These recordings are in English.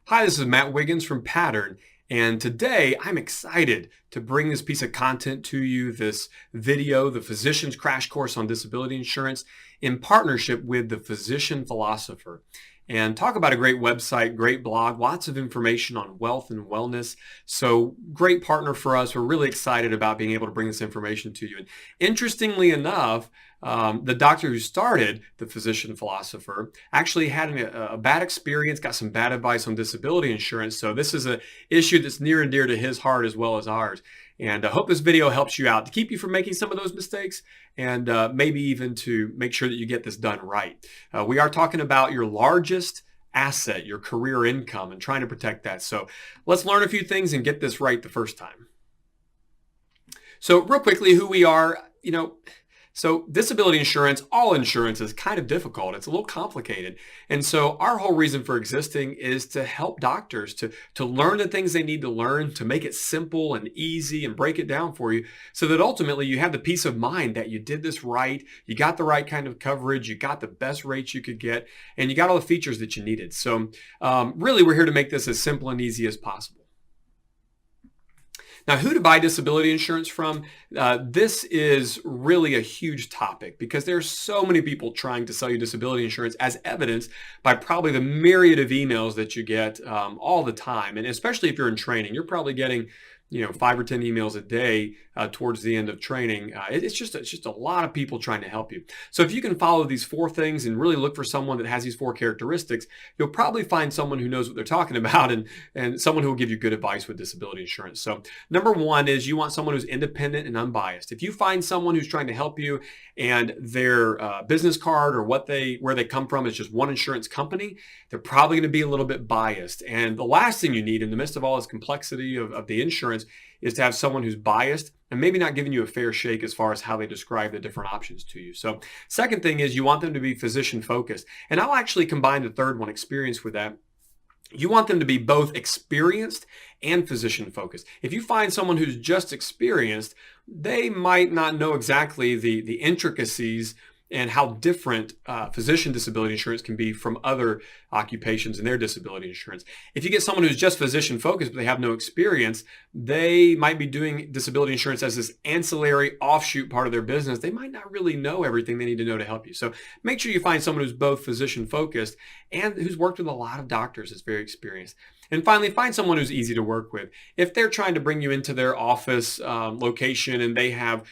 Hi, this is Matt Wiggins from Pattern, and today I'm excited to bring this piece of content to you, this video, the Physician's Crash Course on Disability Insurance, in partnership with the Physician Philosopher. And talk about a great website, great blog, lots of information on wealth and wellness. So great partner for us. We're really excited about being able to bring this information to you. And interestingly enough, the doctor who started the Physician Philosopher actually had a bad experience, got some bad advice on disability insurance. So this is an issue that's near and dear to his heart as well as ours. And I hope this video helps you out to keep you from making some of those mistakes and maybe even to make sure that you get this done right. We are talking about your largest asset, your career income, and trying to protect that. So let's learn a few things and get this right the first time. So real quickly, who we are, So disability insurance, all insurance is kind of difficult. It's a little complicated. And so our whole reason for existing is to help doctors to learn the things they need to learn, to make it simple and easy and break it down for you so that ultimately you have the peace of mind that you did this right, you got the right kind of coverage, you got the best rates you could get, and you got all the features that you needed. So really we're here to make this as simple and easy as possible. Now, who to buy disability insurance from? This is really a huge topic because there's so many people trying to sell you disability insurance, as evidenced by probably the myriad of emails that you get all the time. And especially if you're in training, you're probably getting 5 or 10 emails a day towards the end of training. It's just a lot of people trying to help you. So if you can follow these 4 things and really look for someone that has these 4 characteristics, you'll probably find someone who knows what they're talking about and someone who will give you good advice with disability insurance. So number 1 is you want someone who's independent and unbiased. If you find someone who's trying to help you and their business card or where they come from is just one insurance company, they're probably going to be a little bit biased. And the last thing you need in the midst of all this complexity of the insurance is to have someone who's biased and maybe not giving you a fair shake as far as how they describe the different options to you. So second thing is you want them to be physician focused. And I'll actually combine the third one, experience, with that. You want them to be both experienced and physician focused. If you find someone who's just experienced, they might not know exactly the intricacies and how different physician disability insurance can be from other occupations in their disability insurance. If you get someone who's just physician focused, but they have no experience, they might be doing disability insurance as this ancillary offshoot part of their business. They might not really know everything they need to know to help you. So make sure you find someone who's both physician focused and who's worked with a lot of doctors, is very experienced. And finally, find someone who's easy to work with. If they're trying to bring you into their office location and they have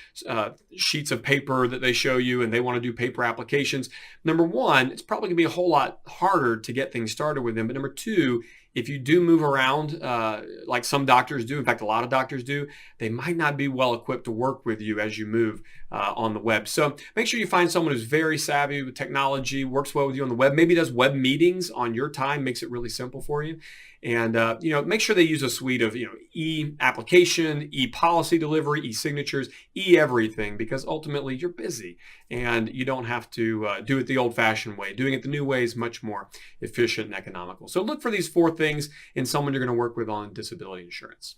sheets of paper that they show you and they want to do paper applications, number 1, it's probably going to be a whole lot harder to get things started with them. But number 2, if you do move around like some doctors do, in fact, a lot of doctors do, they might not be well equipped to work with you as you move on the web. So make sure you find someone who's very savvy with technology, works well with you on the web, maybe does web meetings on your time, makes it really simple for you. And make sure they use a suite of e-application, e-policy delivery, e-signatures, e-everything, because ultimately you're busy and you don't have to do it the old-fashioned way. Doing it the new way is much more efficient and economical. So look for these 4 things in someone you're going to work with on disability insurance.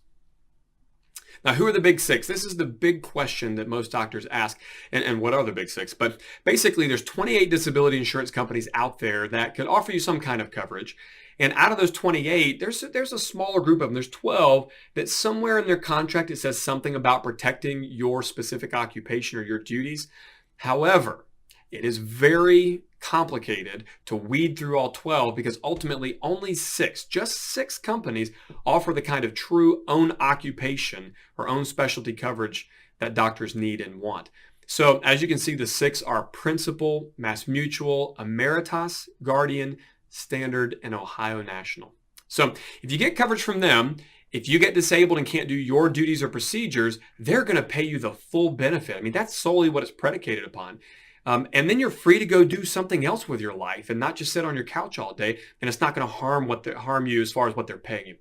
Now, who are the big 6? This is the big question that most doctors ask. And what are the big 6? But basically, there's 28 disability insurance companies out there that could offer you some kind of coverage. And out of those 28, there's a smaller group of them. There's 12 that somewhere in their contract it says something about protecting your specific occupation or your duties. However, it is very complicated to weed through all 12 because ultimately only 6, just 6 companies offer the kind of true own occupation or own specialty coverage that doctors need and want. So as you can see, the 6 are Principal, MassMutual, Emeritus, Guardian, Standard, and Ohio National. So if you get coverage from them, if you get disabled and can't do your duties or procedures, they're going to pay you the full benefit. I mean, that's solely what it's predicated upon. And then you're free to go do something else with your life and not just sit on your couch all day, and it's not going to harm you as far as what they're paying you.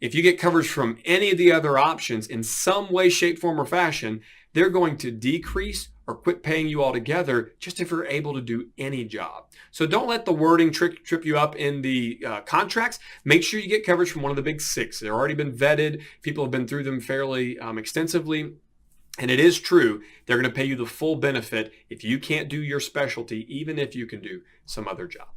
If you get coverage from any of the other options in some way, shape, form, or fashion, they're going to decrease or quit paying you altogether just if you're able to do any job. So don't let the wording trip you up in the contracts. Make sure you get coverage from one of the big 6. They've already been vetted. People have been through them fairly extensively. And it is true, they're going to pay you the full benefit if you can't do your specialty, even if you can do some other job.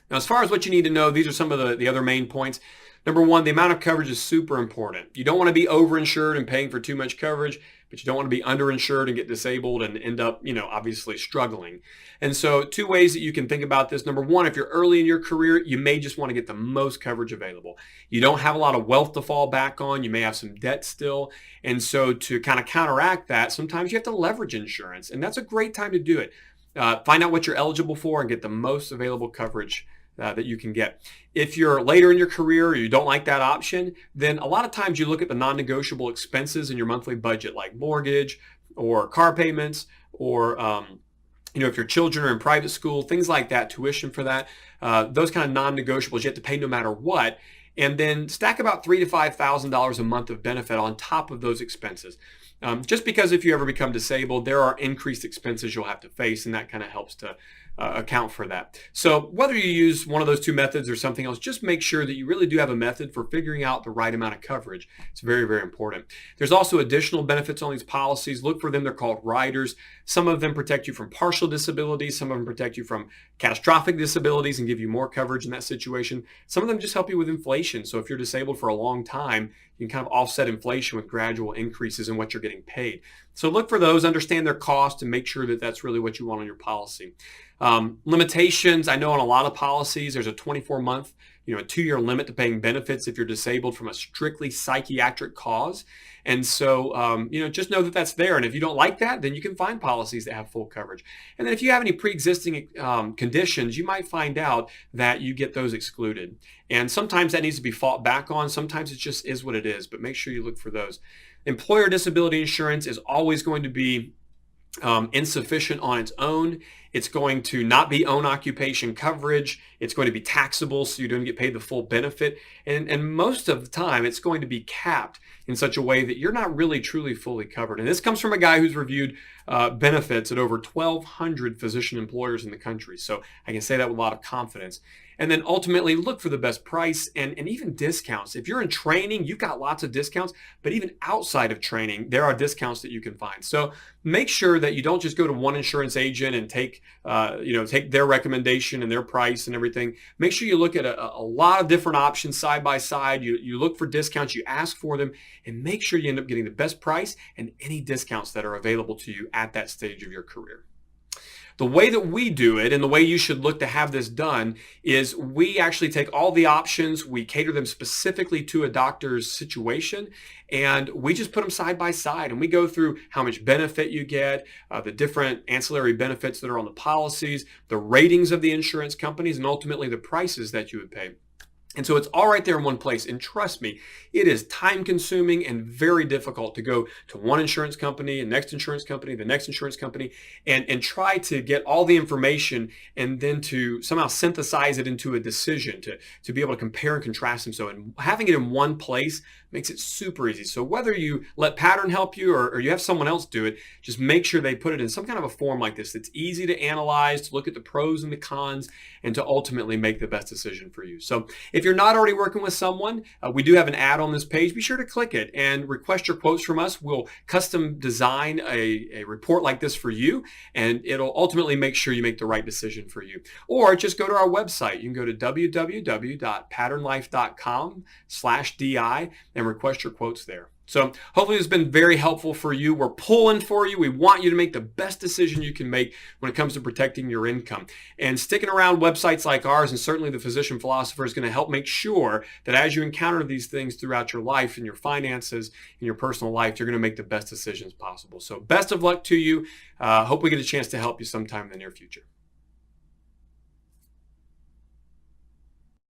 Now, as far as what you need to know, these are some of the other main points. Number one, the amount of coverage is super important. You don't want to be overinsured and paying for too much coverage, but you don't want to be underinsured and get disabled and end up, obviously struggling. And so two ways that you can think about this. Number one, if you're early in your career, you may just want to get the most coverage available. You don't have a lot of wealth to fall back on. You may have some debt still. And so to kind of counteract that, sometimes you have to leverage insurance. And that's a great time to do it. Find out what you're eligible for and get the most available coverage that you can get. If you're later in your career or you don't like that option, then a lot of times you look at the non-negotiable expenses in your monthly budget, like mortgage or car payments, or if your children are in private school, things like that, tuition for that, those kind of non-negotiables you have to pay no matter what. And then stack about $3,000 to $5,000 a month of benefit on top of those expenses. Just because if you ever become disabled, there are increased expenses you'll have to face, and that kind of helps to account for that. So whether you use one of those two methods or something else, just make sure that you really do have a method for figuring out the right amount of coverage. It's very, very important. There's also additional benefits on these policies. Look for them. They're called riders. Some of them protect you from partial disability. Some of them protect you from catastrophic disabilities and give you more coverage in that situation. Some of them just help you with inflation. So if you're disabled for a long time, you can kind of offset inflation with gradual increases in what you're getting paid. So look for those, understand their cost, and make sure that that's really what you want on your policy. Limitations, I know on a lot of policies, there's a 24-month, a 2-year limit to paying benefits if you're disabled from a strictly psychiatric cause. And so, just know that that's there. And if you don't like that, then you can find policies that have full coverage. And then if you have any pre-existing conditions, you might find out that you get those excluded. And sometimes that needs to be fought back on. Sometimes it just is what it is, but make sure you look for those. Employer disability insurance is always going to be insufficient on its own. It's going to not be own occupation coverage. It's going to be taxable, so you don't get paid the full benefit. And most of the time, it's going to be capped in such a way that you're not really truly fully covered. And this comes from a guy who's reviewed benefits at over 1,200 physician employers in the country. So I can say that with a lot of confidence. And then ultimately look for the best price and even discounts. If you're in training, you've got lots of discounts, but even outside of training, there are discounts that you can find. So make sure that you don't just go to one insurance agent and take their recommendation and their price and everything. Make sure you look at a lot of different options side by side. You look for discounts, you ask for them, and make sure you end up getting the best price and any discounts that are available to you at that stage of your career. The way that we do it and the way you should look to have this done is we actually take all the options, we cater them specifically to a doctor's situation, and we just put them side by side and we go through how much benefit you get, the different ancillary benefits that are on the policies, the ratings of the insurance companies, and ultimately the prices that you would pay. And so it's all right there in one place. And trust me, it is time consuming and very difficult to go to one insurance company, the next insurance company, the next insurance company, and try to get all the information and then to somehow synthesize it into a decision to be able to compare and contrast them. So and having it in one place makes it super easy. So whether you let Pattern help you or you have someone else do it, just make sure they put it in some kind of a form like this that's easy to analyze, to look at the pros and the cons, and to ultimately make the best decision for you. So if you're not already working with someone, we do have an ad on this page. Be sure to click it and request your quotes from us. We'll custom design a report like this for you, and it'll ultimately make sure you make the right decision for you. Or just go to our website. You can go to www.patternlife.com/DI and request your quotes there. So hopefully it's been very helpful for you. We're pulling for you. We want you to make the best decision you can make when it comes to protecting your income. And sticking around websites like ours, and certainly the Physician Philosopher, is going to help make sure that as you encounter these things throughout your life and your finances and your personal life, you're going to make the best decisions possible. So best of luck to you. Hope we get a chance to help you sometime in the near future.